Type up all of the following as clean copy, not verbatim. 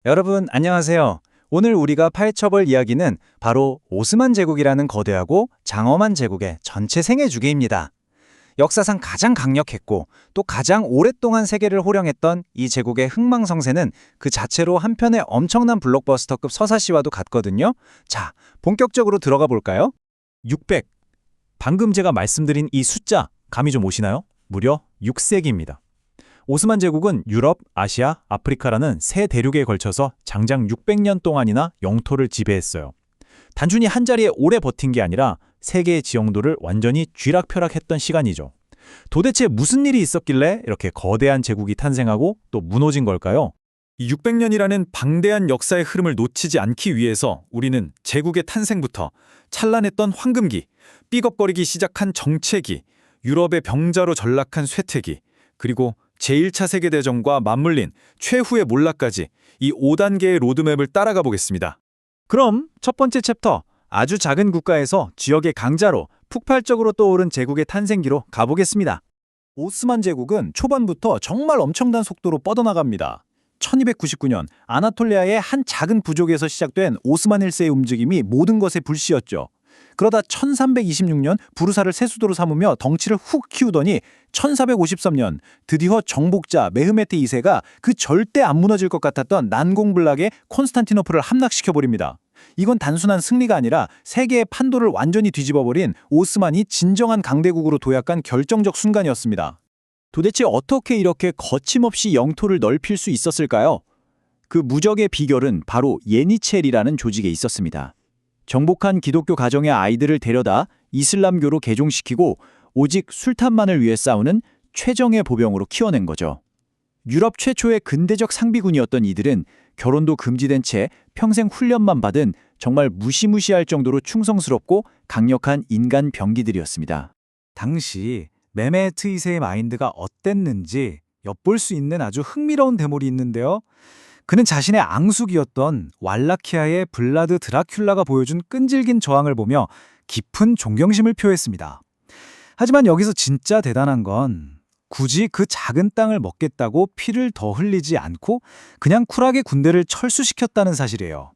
여러분, 안녕하세요. 오늘 우리가 파헤쳐볼 이야기는 바로 오스만 제국이라는 거대하고 장엄한 제국의 전체 생애 주기입니다. 역사상 가장 강력했고 또 가장 오랫동안 세계를 호령했던 이 제국의 흥망성쇠는 그 자체로 한편의 엄청난 블록버스터급 서사시와도 같거든요. 자, 본격적으로 들어가 볼까요? 600. 방금 제가 말씀드린 이 숫자, 감이 좀 오시나요? 무려 6세기입니다. 오스만 제국은 유럽, 아시아, 아프리카라는 세 대륙에 걸쳐서 장장 600년 동안이나 영토를 지배했어요. 단순히 한 자리에 오래 버틴 게 아니라 세계의 지형도를 완전히 쥐락펴락했던 시간이죠. 도대체 무슨 일이 있었길래 이렇게 거대한 제국이 탄생하고 또 무너진 걸까요? 이 600년이라는 방대한 역사의 흐름을 놓치지 않기 위해서 우리는 제국의 탄생부터 찬란했던 황금기, 삐걱거리기 시작한 정체기, 유럽의 병자로 전락한 쇠퇴기, 그리고 제1차 세계대전과 맞물린 최후의 몰락까지 이 5단계의 로드맵을 따라가 보겠습니다. 그럼 첫 번째 챕터, 아주 작은 국가에서 지역의 강자로 폭발적으로 떠오른 제국의 탄생기로 가보겠습니다. 오스만 제국은 초반부터 정말 엄청난 속도로 뻗어나갑니다. 1299년 아나톨리아의 한 작은 부족에서 시작된 오스만 1세의 움직임이 모든 것에 불씨였죠. 그러다 1326년 부르사를 새 수도로 삼으며 덩치를 훅 키우더니 1453년 드디어 정복자 메흐메트 2세가 그 절대 안 무너질 것 같았던 난공불락의 콘스탄티노플을 함락시켜버립니다. 이건 단순한 승리가 아니라 세계의 판도를 완전히 뒤집어버린 오스만이 진정한 강대국으로 도약한 결정적 순간이었습니다. 도대체 어떻게 이렇게 거침없이 영토를 넓힐 수 있었을까요? 그 무적의 비결은 바로 예니첼이라는 조직에 있었습니다. 정복한 기독교 가정의 아이들을 데려다 이슬람교로 개종시키고 오직 술탄만을 위해 싸우는 최정예 보병으로 키워낸 거죠. 유럽 최초의 근대적 상비군이었던 이들은 결혼도 금지된 채 평생 훈련만 받은 정말 무시무시할 정도로 충성스럽고 강력한 인간 병기들이었습니다. 당시 메메트 2세의 마인드가 어땠는지 엿볼 수 있는 아주 흥미로운 대목이 있는데요. 그는 자신의 앙숙이었던 왈라키아의 블라드 드라큘라가 보여준 끈질긴 저항을 보며 깊은 존경심을 표했습니다. 하지만 여기서 진짜 대단한 건 굳이 그 작은 땅을 먹겠다고 피를 더 흘리지 않고 그냥 쿨하게 군대를 철수시켰다는 사실이에요.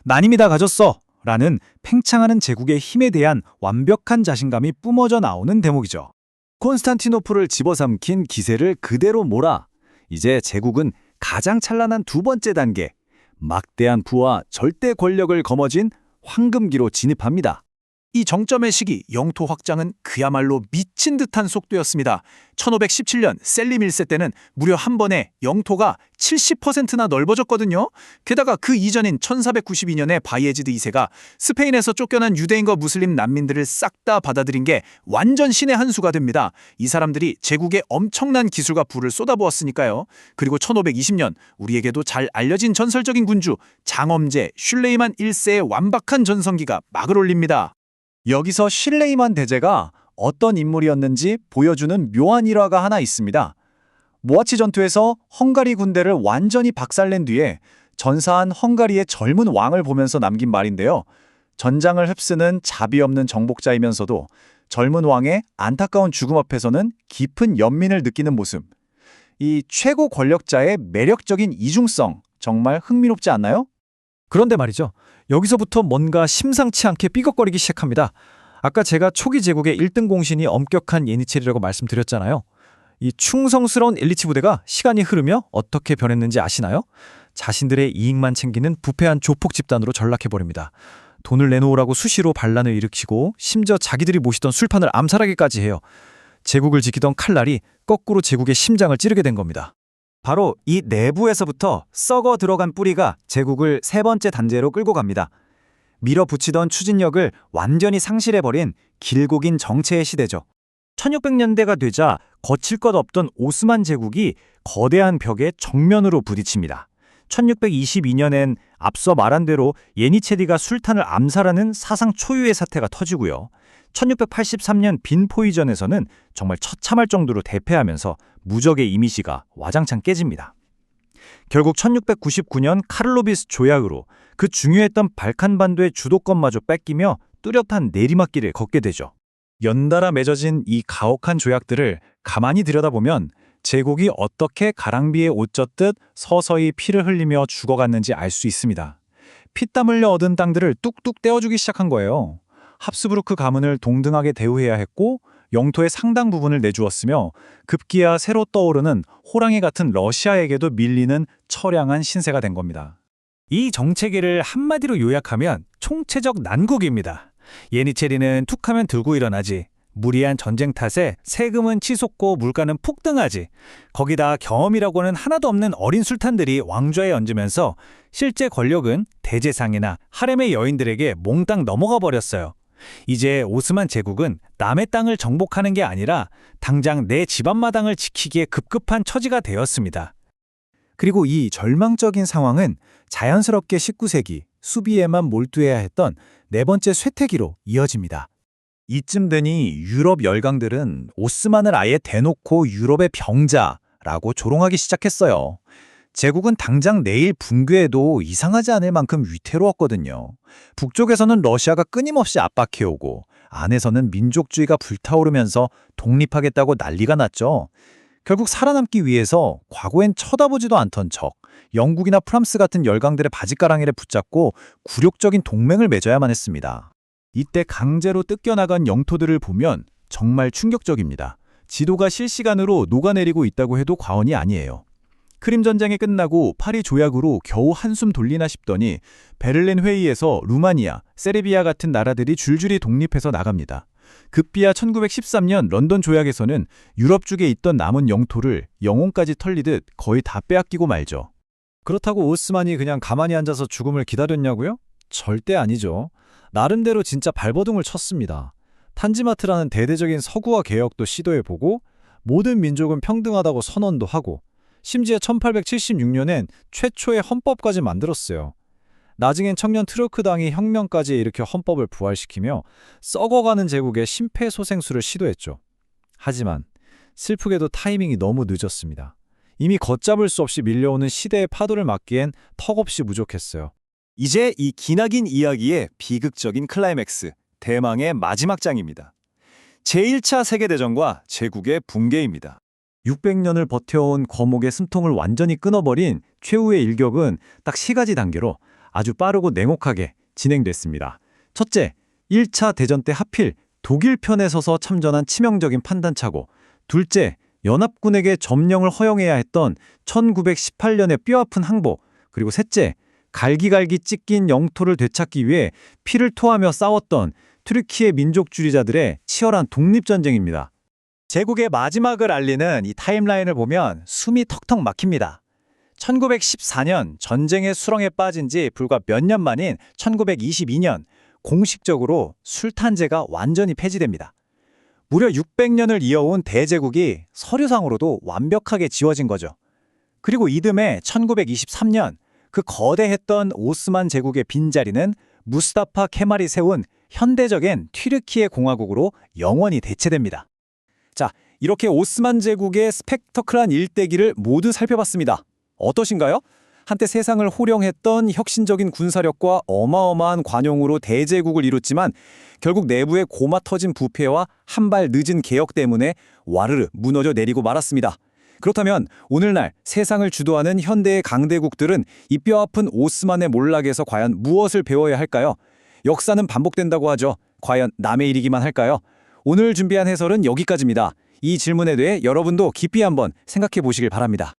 난 이미 다 가졌어! 라는 팽창하는 제국의 힘에 대한 완벽한 자신감이 뿜어져 나오는 대목이죠. 콘스탄티노플을 집어삼킨 기세를 그대로 몰아 이제 제국은 가장 찬란한 두 번째 단계, 막대한 부와 절대 권력을 거머쥔 황금기로 진입합니다. 이 정점의 시기, 영토 확장은 그야말로 미친 듯한 속도였습니다. 1517년 셀림 1세 때는 무려 한 번에 영토가 70%나 넓어졌거든요. 게다가 그 이전인 1492년에 바이에지드 2세가 스페인에서 쫓겨난 유대인과 무슬림 난민들을 싹 다 받아들인 게 완전 신의 한 수가 됩니다. 이 사람들이 제국에 엄청난 기술과 부를 쏟아부었으니까요. 그리고 1520년 우리에게도 잘 알려진 전설적인 군주 장엄제 슐레이만 1세의 완박한 전성기가 막을 올립니다. 여기서 슐레이만 대제가 어떤 인물이었는지 보여주는 묘한 일화가 하나 있습니다. 모아치 전투에서 헝가리 군대를 완전히 박살낸 뒤에 전사한 헝가리의 젊은 왕을 보면서 남긴 말인데요. 전장을 휩쓰는 자비 없는 정복자이면서도 젊은 왕의 안타까운 죽음 앞에서는 깊은 연민을 느끼는 모습. 이 최고 권력자의 매력적인 이중성, 정말 흥미롭지 않나요? 그런데 말이죠. 여기서부터 뭔가 심상치 않게 삐걱거리기 시작합니다. 아까 제가 초기 제국의 1등 공신이 엄격한 예니첼이라고 말씀드렸잖아요. 이 충성스러운 엘리트 부대가 시간이 흐르며 어떻게 변했는지 아시나요? 자신들의 이익만 챙기는 부패한 조폭 집단으로 전락해버립니다. 돈을 내놓으라고 수시로 반란을 일으키고 심지어 자기들이 모시던 술판을 암살하기까지 해요. 제국을 지키던 칼날이 거꾸로 제국의 심장을 찌르게 된 겁니다. 바로 이 내부에서부터 썩어 들어간 뿌리가 제국을 세 번째 단계로 끌고 갑니다. 밀어붙이던 추진력을 완전히 상실해버린 길고 긴 정체의 시대죠. 1600년대가 되자 거칠 것 없던 오스만 제국이 거대한 벽에 정면으로 부딪힙니다. 1622년엔 앞서 말한 대로 예니체리가 술탄을 암살하는 사상 초유의 사태가 터지고요. 1683년 빈포이전에서는 정말 처참할 정도로 대패하면서 무적의 이미지가 와장창 깨집니다. 결국 1699년 카를로비스 조약으로 그 중요했던 발칸반도의 주도권마저 뺏기며 뚜렷한 내리막길을 걷게 되죠. 연달아 맺어진 이 가혹한 조약들을 가만히 들여다보면 제국이 어떻게 가랑비에 옷 젖듯 서서히 피를 흘리며 죽어갔는지 알 수 있습니다. 피땀 흘려 얻은 땅들을 뚝뚝 떼어주기 시작한 거예요. 합스부르크 가문을 동등하게 대우해야 했고 영토의 상당 부분을 내주었으며 급기야 새로 떠오르는 호랑이 같은 러시아에게도 밀리는 처량한 신세가 된 겁니다. 이 정체기를 한마디로 요약하면 총체적 난국입니다. 예니체리는 툭하면 들고 일어나지. 무리한 전쟁 탓에 세금은 치솟고 물가는 폭등하지. 거기다 경험이라고는 하나도 없는 어린 술탄들이 왕좌에 얹으면서 실제 권력은 대제상이나 하렘의 여인들에게 몽땅 넘어가 버렸어요. 이제 오스만 제국은 남의 땅을 정복하는 게 아니라 당장 내 집앞마당을 지키기에 급급한 처지가 되었습니다. 그리고 이 절망적인 상황은 자연스럽게 19세기 수비에만 몰두해야 했던 네 번째 쇠퇴기로 이어집니다. 이쯤 되니 유럽 열강들은 오스만을 아예 대놓고 유럽의 병자라고 조롱하기 시작했어요. 제국은 당장 내일 붕괴해도 이상하지 않을 만큼 위태로웠거든요. 북쪽에서는 러시아가 끊임없이 압박해오고 안에서는 민족주의가 불타오르면서 독립하겠다고 난리가 났죠. 결국 살아남기 위해서 과거엔 쳐다보지도 않던 척 영국이나 프랑스 같은 열강들의 바짓가랑이를 붙잡고 굴욕적인 동맹을 맺어야만 했습니다. 이때 강제로 뜯겨나간 영토들을 보면 정말 충격적입니다. 지도가 실시간으로 녹아내리고 있다고 해도 과언이 아니에요. 크림 전쟁이 끝나고 파리 조약으로 겨우 한숨 돌리나 싶더니 베를린 회의에서 루마니아, 세르비아 같은 나라들이 줄줄이 독립해서 나갑니다. 급비야 1913년 런던 조약에서는 유럽 쪽에 있던 남은 영토를 영혼까지 털리듯 거의 다 빼앗기고 말죠. 그렇다고 오스만이 그냥 가만히 앉아서 죽음을 기다렸냐고요? 절대 아니죠. 나름대로 진짜 발버둥을 쳤습니다. 탄지마트라는 대대적인 서구화 개혁도 시도해보고 모든 민족은 평등하다고 선언도 하고 심지어 1876년엔 최초의 헌법까지 만들었어요. 나중엔 청년 트로크당이 혁명까지 일으켜 헌법을 부활시키며 썩어가는 제국의 심폐소생술을 시도했죠. 하지만 슬프게도 타이밍이 너무 늦었습니다. 이미 걷잡을 수 없이 밀려오는 시대의 파도를 막기엔 턱없이 부족했어요. 이제 이 기나긴 이야기의 비극적인 클라이맥스, 대망의 마지막 장입니다. 제1차 세계대전과 제국의 붕괴입니다. 600년을 버텨온 거목의 숨통을 완전히 끊어버린 최후의 일격은 딱 3가지 단계로 아주 빠르고 냉혹하게 진행됐습니다. 첫째, 1차 대전 때 하필 독일 편에 서서 참전한 치명적인 판단착오. 둘째, 연합군에게 점령을 허용해야 했던 1918년의 뼈아픈 항복. 그리고 셋째, 갈기갈기 찢긴 영토를 되찾기 위해 피를 토하며 싸웠던 튀르키예 민족주의자들의 치열한 독립전쟁입니다. 제국의 마지막을 알리는 이 타임라인을 보면 숨이 턱턱 막힙니다. 1914년 전쟁의 수렁에 빠진 지 불과 몇 년 만인 1922년 공식적으로 술탄제가 완전히 폐지됩니다. 무려 600년을 이어온 대제국이 서류상으로도 완벽하게 지워진 거죠. 그리고 이듬해 1923년 그 거대했던 오스만 제국의 빈자리는 무스타파 케말이 세운 현대적인 튀르키예 공화국으로 영원히 대체됩니다. 자, 이렇게 오스만 제국의 스펙터클한 일대기를 모두 살펴봤습니다. 어떠신가요? 한때 세상을 호령했던 혁신적인 군사력과 어마어마한 관용으로 대제국을 이뤘지만 결국 내부의 고마 터진 부패와 한 발 늦은 개혁 때문에 와르르 무너져 내리고 말았습니다. 그렇다면 오늘날 세상을 주도하는 현대의 강대국들은 이 뼈아픈 오스만의 몰락에서 과연 무엇을 배워야 할까요? 역사는 반복된다고 하죠. 과연 남의 일이기만 할까요? 오늘 준비한 해설은 여기까지입니다. 이 질문에 대해 여러분도 깊이 한번 생각해 보시길 바랍니다.